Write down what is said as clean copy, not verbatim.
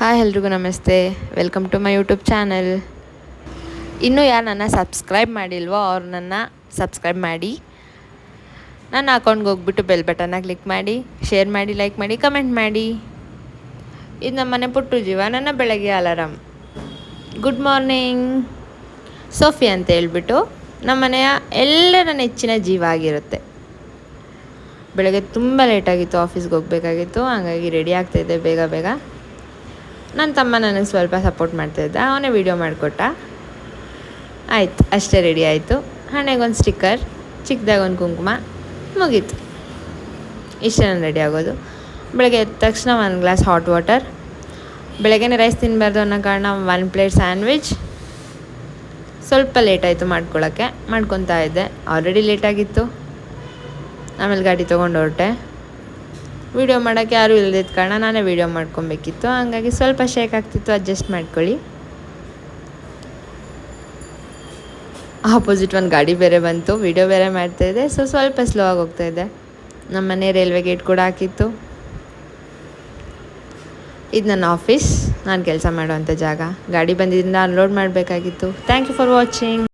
Hi ಎಲ್ರಿಗೂ ನಮಸ್ತೆ. Welcome to my YouTube channel. ಇನ್ನೂ ಯಾರು ನನ್ನ ಸಬ್ಸ್ಕ್ರೈಬ್ ಮಾಡಿಲ್ವೋ ಅವ್ರು ನನ್ನ ಸಬ್ಸ್ಕ್ರೈಬ್ ಮಾಡಿ, ನನ್ನ ಅಕೌಂಟ್ಗೆ ಹೋಗ್ಬಿಟ್ಟು ಬೆಲ್ ಬಟನ್ನ ಕ್ಲಿಕ್ ಮಾಡಿ, ಶೇರ್ ಮಾಡಿ, ಲೈಕ್ ಮಾಡಿ, ಕಮೆಂಟ್ ಮಾಡಿ. ಇದು ನಮ್ಮನೆ ಪುಟ್ಟು ಜೀವ, ನನ್ನ ಬೆಳಗ್ಗೆ ಅಲಾರಾಮ್. ಗುಡ್ ಮಾರ್ನಿಂಗ್ ಸೋಫಿ ಅಂತ ಹೇಳ್ಬಿಟ್ಟು ನಮ್ಮನೆಯ ಎಲ್ಲರ ನೆಚ್ಚಿನ ಜೀವ ಆಗಿರುತ್ತೆ. ಬೆಳಗ್ಗೆ ತುಂಬ ಲೇಟಾಗಿತ್ತು, ಆಫೀಸ್ಗೆ ಹೋಗಬೇಕಾಗಿತ್ತು. ಹಾಗಾಗಿ ರೆಡಿ ಆಗ್ತಾಯಿದ್ದೆ ಬೇಗ ಬೇಗ. ನನ್ನ ತಮ್ಮ ನನಗೆ ಸ್ವಲ್ಪ ಸಪೋರ್ಟ್ ಮಾಡ್ತಾಯಿದ್ದ, ಅವನೇ ವೀಡಿಯೋ ಮಾಡಿಕೊಟ್ಟ. ಆಯಿತು, ಅಷ್ಟೇ, ರೆಡಿ ಆಯಿತು. ಹಣೆಗೊಂದು ಸ್ಟಿಕ್ಕರ್, ಚಿಕ್ಕದಾಗೊಂದು ಕುಂಕುಮ, ಮುಗೀತು. ಇಷ್ಟೇ ನಾನು ರೆಡಿ ಆಗೋದು. ಬೆಳಗ್ಗೆ ಎದ್ದ ತಕ್ಷಣ 1 ಗ್ಲಾಸ್ ಹಾಟ್ ವಾಟರ್. ಬೆಳಗ್ಗೆನೇ ರೈಸ್ ತಿನ್ನಬಾರ್ದು ಅನ್ನೋ ಕಾರಣ 1 ಪ್ಲೇಟ್ ಸ್ಯಾಂಡ್ವಿಚ್. ಸ್ವಲ್ಪ ಲೇಟಾಯಿತು ಮಾಡ್ಕೊಳಕ್ಕೆ, ಮಾಡ್ಕೊತಾ ಇದ್ದೆ. ಆಲ್ರೆಡಿ ಲೇಟಾಗಿತ್ತು. ಆಮೇಲೆ ಗಾಡಿ ತೊಗೊಂಡು ಹೊರಟೆ. ವೀಡಿಯೋ ಮಾಡೋಕ್ಕೆ ಯಾರೂ ಇಲ್ಲದಿದ್ದ ಕಾರಣ ನಾನೇ ವೀಡಿಯೋ ಮಾಡ್ಕೊಬೇಕಿತ್ತು. ಹಾಗಾಗಿ ಸ್ವಲ್ಪ ಶೇಕ್ ಆಗ್ತಿತ್ತು, ಅಡ್ಜಸ್ಟ್ ಮಾಡ್ಕೊಳ್ಳಿ. ಆಪೋಸಿಟ್ ಒಂದು ಗಾಡಿ ಬೇರೆ ಬಂತು, ವೀಡಿಯೋ ಬೇರೆ ಮಾಡ್ತಾಯಿದ್ದೆ. ಸ್ವಲ್ಪ ಸ್ಲೋ ಆಗಿ ಹೋಗ್ತಾಯಿದ್ದೆ. ನಮ್ಮ ಮನೆ ರೈಲ್ವೆ ಗೇಟ್ ಕೂಡ ಹಾಕಿತ್ತು. ಇದು ನನ್ನ ಆಫೀಸ್, ನಾನು ಕೆಲಸ ಮಾಡೋವಂಥ ಜಾಗ. ಗಾಡಿ ಬಂದಿದ್ದರಿಂದ ಅನ್ಲೋಡ್ ಮಾಡಬೇಕಾಗಿತ್ತು. Thank you for watching.